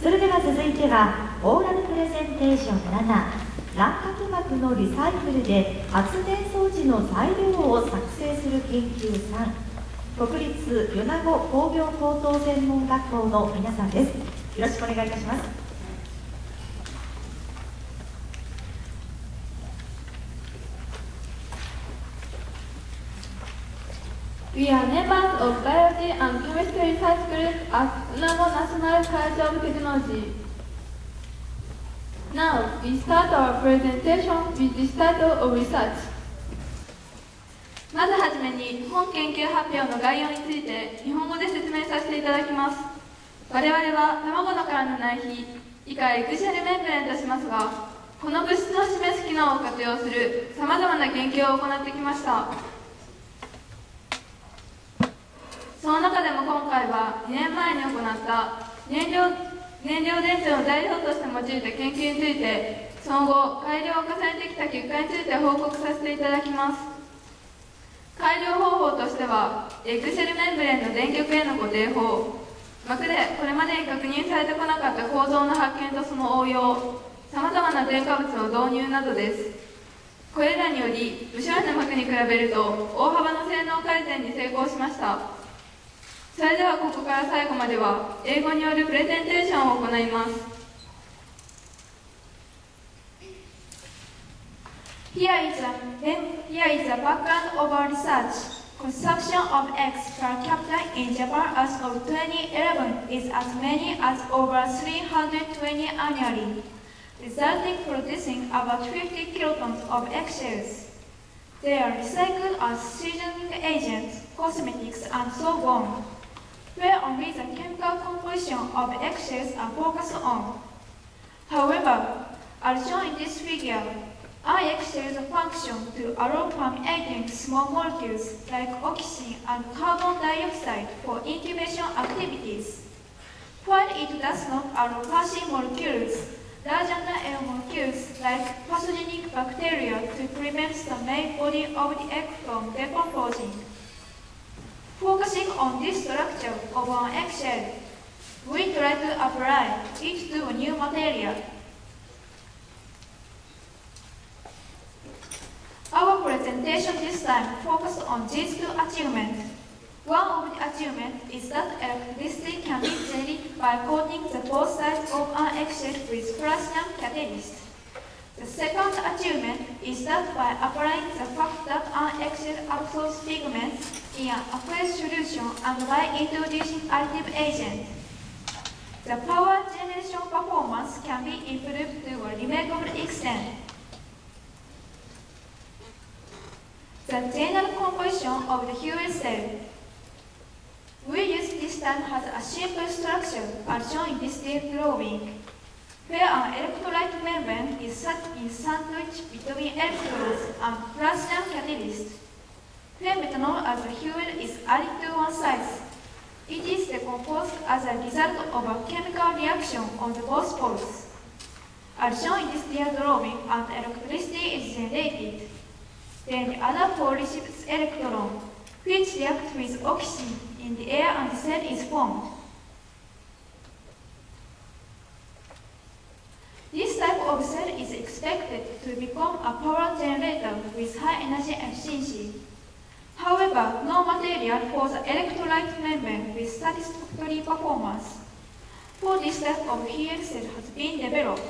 それでは続いてはオーラルプレゼンテーション7、卵殻膜のリサイクルで発電装置の材料を作成する研究3、国立米子工業高等専門学校の皆さんです。よろしくお願いいたします。We are members of Biology and Chemistry Research Group at Unago National College of Technology. Now, we start our presentation with this title of research. まずはじめに、本研究発表の概要について日本語で説明させていただきます。我々は卵の殻の内皮、以下エクシェルメンブレンとしますが、この物質の示す機能を活用するさまざまな研究を行ってきました。その中でも今回は2年前に行った燃料電池を材料として用いた研究について、その後改良を重ねてきた結果について報告させていただきます。改良方法としては、エクシェルメンブレンの電極への固定法、膜でこれまでに確認されてこなかった構造の発見とその応用、さまざまな添加物の導入などです。これらにより無処理の膜に比べると大幅な性能改善に成功しました。それではここから最後までは英語によるプレゼンテーションを行います。Here is a background of our research. Consumption of eggs per capita in Japan as of 2011 is as many as over 320 annually, resulting producing about 50 kilotons of eggshells. They are recycled as seasoning agents, cosmetics, and so on, where only the chemical composition of eggshells are focused on. However, as shown in this figure, our eggshells function to allow permeating small molecules like oxygen and carbon dioxide for incubation activities, while it does not allow passing molecules larger than air molecules like pathogenic bacteria to prevent the main body of the egg from decomposing. Focusing on this structure of an eggshell, we try to apply it to a new material. Our presentation this time focused on these two achievements. One of the achievements is that electricity can be generated by coating the both sides of an eggshell with platinum catalyst. The second achievement is that by applying the fact that an eggshell absorbs pigments in an aqueous solution and by introducing additive agent, the power generation performance can be improved to a remarkable extent. The general composition of the fuel cell we use this time has a simple structure as shown in this drawing, where an electrolyte membrane is sandwiched between electrodes and platinum catalyst. When methanol as a fuel is added to one side, it is decomposed as a result of a chemical reaction on the both poles. As shown in this drawing, an electricity is generated. Then the other pole receives electron, which reacts with oxygen in the air and the cell is formed. This type of cell is expected to become a power generator with high energy efficiency. However, no material for the electrolyte membrane with satisfactory performance for this type of fuel cell has been developed.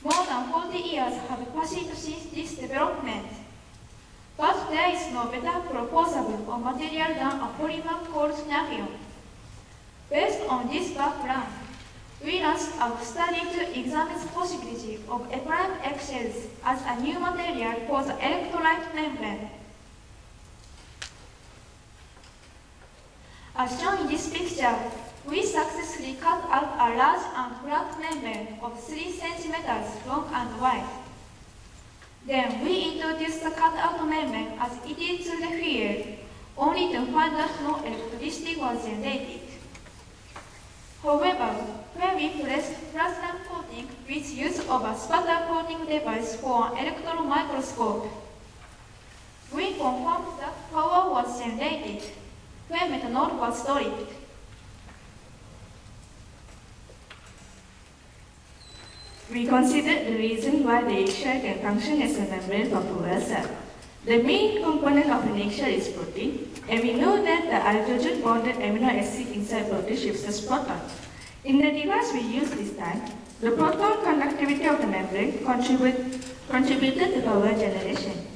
More than 40 years have passed since this development. But there is no better proposable or material than a polymer called Nafion. Based on this background, we launched our study to examine the possibility of applying eggshells as a new material for the electrolyte membrane. As shown in this picture, we successfully cut out a large and flat membrane of 3 cm long and wide. Then we introduce the cut-out membrane as it is to the fuel, only to find that no electricity was generated. However, when we pressed platinum coating with use of a spatter coating device for an electron microscope, we confirmed that power was generated when methanol was stripped. we considered the reason why the eggshell can function as a membrane for fuel cell. The main component of an eggshell is protein, and we know that the hydrogen-bonded amino acid inside protein shifts as proton. In the device we used this time, the proton conductivity of the membrane contributed to power generation.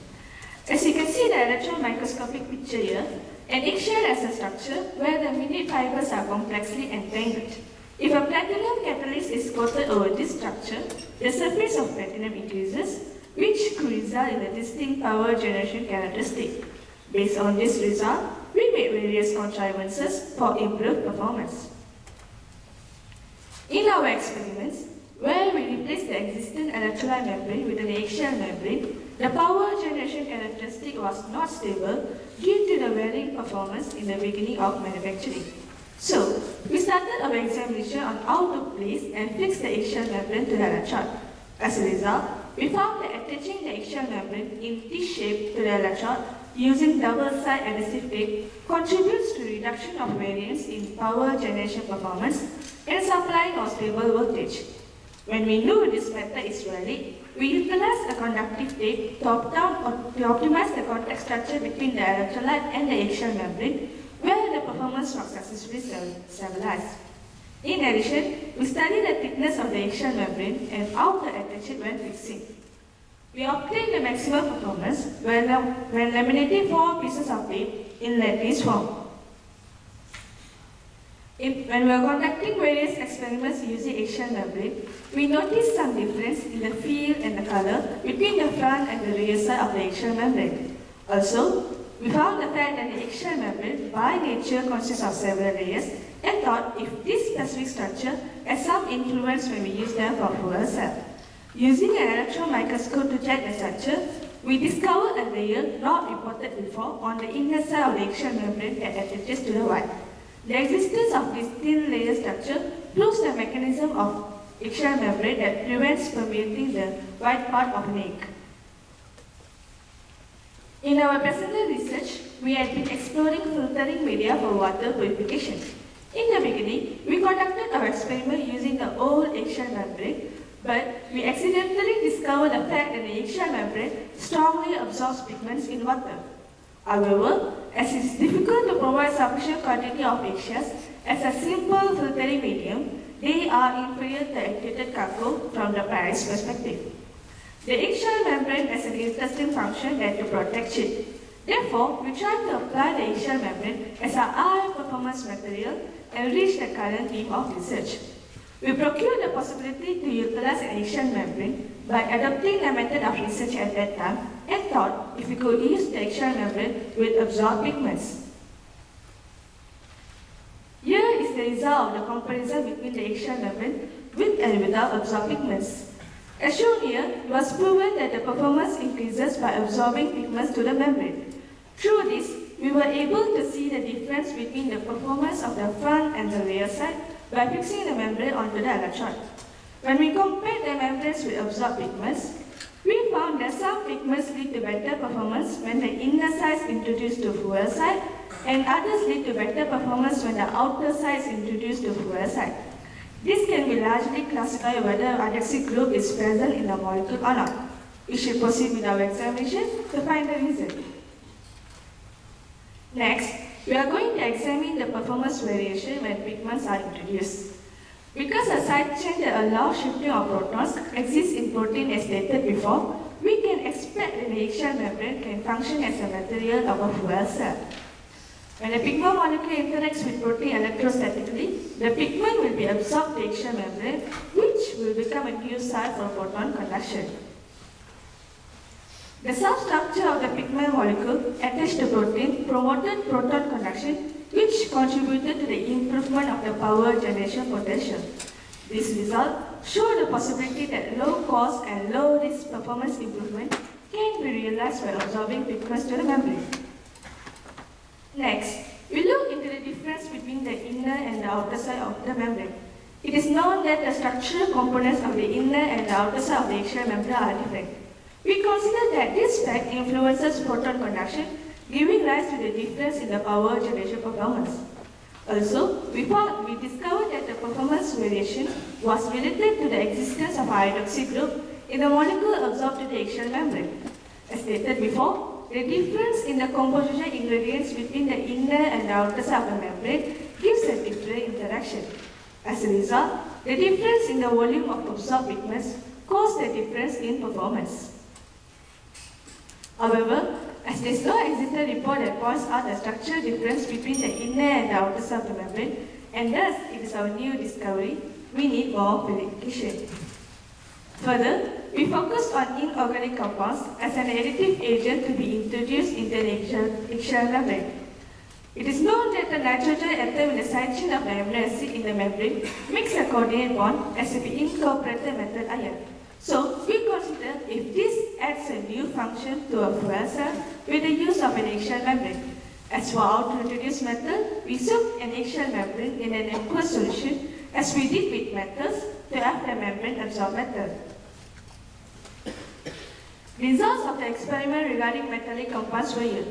As you can see the electron microscopic picture here, an eggshell has a structure where the minute fibers are complexly entangled. If a platinum catalyst is coated over this structure, the surface of platinum increases, which could result in a distinct power generation characteristic. Based on this result, we made various contrivances for improved performance. In our experiments, where we replaced the existing electrolyte membrane with an eggshell membrane, the power generation characteristic was not stable due to the varying performance in the beginning of manufacturing. So, we started our examination on how to place and fix the eggshell membrane to the electrode. As a result, we found that attaching the eggshell membrane in this shape to the electrode using double-side adhesive tape contributes to reduction of variance in power generation performance and supplying of stable voltage. When we knew this method is valid, we utilized a conductive tape to optimize the contact structure between the electrolyte and the eggshell membrane, where the performance was successfully stabilized. In addition, we studied the thickness of the eggshell membrane and how to attach it when fixing. We obtained the maximum performance when laminating 4 pieces of tape in lattice form. When we were conducting various experiments using eggshell membrane, we noticed some difference in the feel and the color between the front and the rear side of the eggshell membrane. Also, we found the fact that the eggshell membrane by nature consists of several layers and thought if this specific structure has some influence when we use them for fuel cell. Using an electron microscope to check the structure, we discovered a layer not reported before on the inner side of the eggshell membrane that attaches to the white. The existence of this thin layer structure proves the mechanism of eggshell membrane that prevents permeating the white part of an egg. In our present research, we had been exploring filtering media for water purification. In the beginning, we conducted our experiment using the old eggshell membrane, but we accidentally discovered the fact that the eggshell membrane strongly absorbs pigments in water. However, as it is difficult to provide sufficient quantity of eggshells as a simple filtering medium, they are inferior to activated charcoal from the Paris perspective. The eggshell membrane has an interesting function that to protect it. Therefore, we try to apply the eggshell membrane as a high-performance material and reach the current theme of research. We procured the possibility to utilize an eggshell membrane by adopting the method of research at that time and thought if we could use the eggshell membrane with absorbed pigments. Here is the result of the comparison between the eggshell membrane with and without absorbed pigments. As shown here, it was proven that the performance increases by absorbing pigments to the membrane. Through this, we were able to see the difference between the performance of the front and the rear side by fixing the membrane onto the electrode. When we compared the membranes with absorbed pigments, we found that some pigments lead to better performance when the inner side is introduced to fuel side, and others lead to better performance when the outer side is introduced to fuel side. This can be largely classified whether adhesive group is present in the molecule or not. We should proceed with our examination to find the reason. Next, we are going to examine the performance variation when pigments are introduced. Because a side chain that allows shifting of protons exists in protein as stated before, we can expect that the eggshell membrane can function as a material of a fuel cell. When a pigment molecule interacts with protein electrostatically, the pigment will be absorbed to the eggshell membrane, which will become a new site for proton conduction. The substructure of the pigment molecule attached to protein promoted proton conduction, which contributed to the improvement of the power generation potential. This result showed the possibility that low-cost and low-risk performance improvement can be realized by absorbing pigments to the membrane. Next, we look into the difference between the inner and the outer side of the membrane. It is known that the structural components of the inner and the outer side of the eggshell membrane are different. We consider that this fact influences proton conduction, giving rise to the difference in the power generation performance. Also, we discovered that the performance variation was related to the existence of hydroxy group in the molecule absorbed to the eggshell membrane. As stated before, the difference in the composition ingredients between the inner and the outer side of the membrane gives a different interaction. As a result, the difference in the volume of absorbed pigments caused the difference in performance. However, as there is no existing report that points out the structural difference between the inner and the outer side of the membrane, and thus it is our new discovery, we need more verification. Further, we focused on inorganic compounds as an additive agent to be introduced into the eggshell membrane. It is known that the nitrogen atom in the side chain of the amino acid in the membrane makes a coordinate bond as if we incorporate the metal ion. So, we consider if this adds a new function to a fuel cell with the use of an eggshell membrane. As for how to introduce metal, we soak an eggshell membrane in an aqueous solution as we did with metals to have the membrane absorb metal. Results of the experiment regarding metallic compounds were here.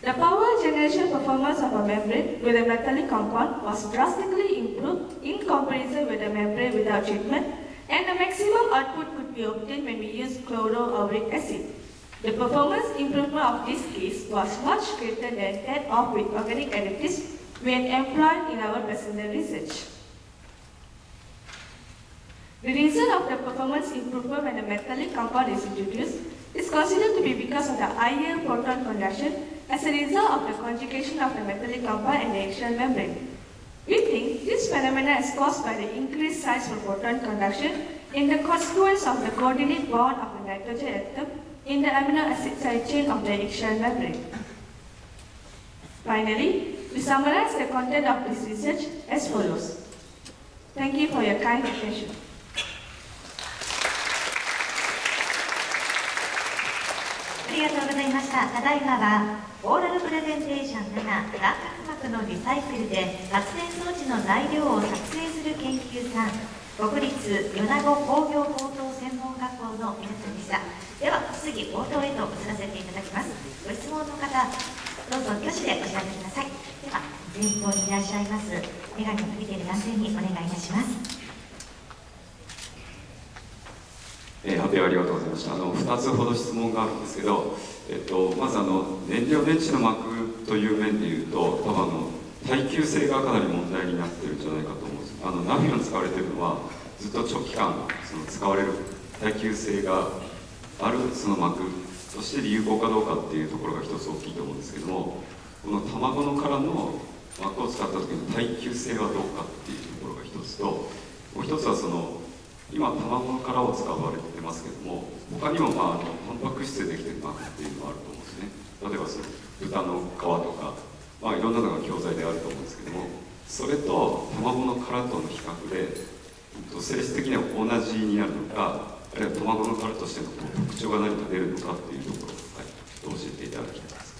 The power generation performance of a membrane with a metallic compound was drastically improved in comparison with a membrane without treatment, and the maximum output could be obtained when we use chloroauric acid. The performance improvement of this case was much greater than that of with organic additives we had employed in our present research. The reason of the performance improvement when a metallic compound is introduced is considered to be because of the higher proton conduction as a result of the conjugation of the metallic compound and the eggshell membrane. We think this phenomenon is caused by the increased size of proton conduction in the consequence of the coordinate bond of the nitrogen atom in the amino acid side chain of the eggshell membrane. Finally, we summarize the content of this research as follows. Thank you for your kind attention. ありがとうございました。ただいまはオーラルプレゼンテーション7、卵殻膜のリサイクルで発電装置の材料を作成する研究3、国立米子工業高等専門学校の皆さんでした。では次応答へと移らせていただきます。ご質問の方、どうぞ挙手でお調べください。では前方にいらっしゃいます眼鏡をかけている男性にお願いいたします。発表ありがとうございました。2つほど質問があるんですけど、まず燃料電池の膜という面でいうと、多分耐久性がかなり問題になっているんじゃないかと思うんです。ナフィオン使われているのはずっと長期間使われる耐久性があるその膜として有効かどうかっていうところが一つ大きいと思うんですけども、この卵の殻の膜を使った時の耐久性はどうかっていうところが一つと、もう一つは今卵の殻を使われてますけども、他にもタンパク質でできている膜っていうのがあると思うんですね。例えば豚の皮とか、いろんなのが教材であると思うんですけども、それと卵の殻との比較で性質的には同じになるのか、あるいは卵の殻としての特徴が何か出るのかっていうところを、教えていただきたいです。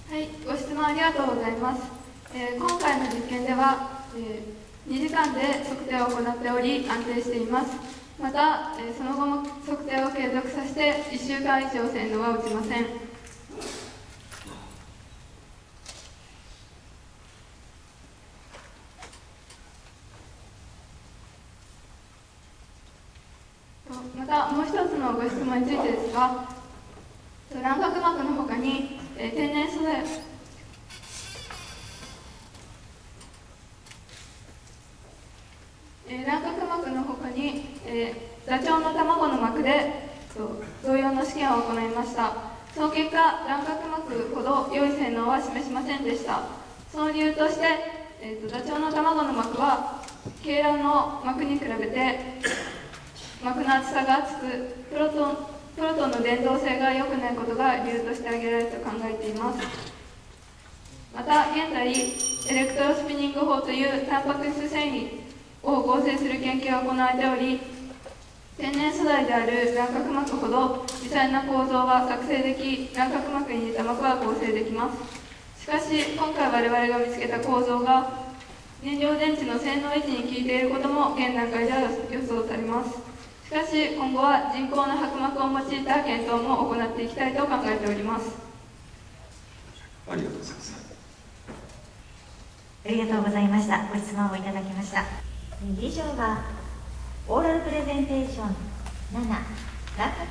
はい、ご質問ありがとうございます。今回の実験では、2時間で測定を行っており安定しています。また、その後も測定を継続させて1週間以上線路は落ちません。またもう一つのご質問についてですが、卵殻膜のほかに、天然素材卵殻膜のほかに、ダチョウの卵の膜で同様の試験を行いました。その結果、卵殻膜ほど良い性能は示しませんでした。その理由として、ダチョウの卵の膜は鶏卵の膜に比べて膜の厚さが厚く、プロトンの伝導性が良くないことが理由として挙げられると考えています。また、現在、エレクトロスピニング法というタンパク質繊維を合成する研究が行われており、天然素材である卵殻膜ほど微細な構造は作成でき、卵殻膜に似た膜は合成できます。しかし、今回我々が見つけた構造が燃料電池の性能維持に効いていることも現段階では予想されます。しかし、今後は人工の薄膜を用いた検討も行っていきたいと考えております。ありがとうございます。ありがとうございました。ご質問をいただきました。以上がオーラルプレゼンテーション7、卵殻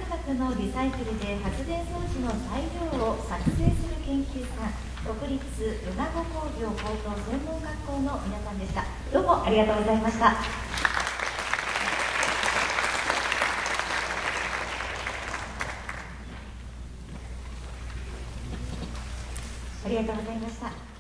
膜のリサイクルで発電装置の材料を作成する研究さん、国立米子工業高等専門学校の皆さんでした。どうもありがとうございました。ありがとうございました。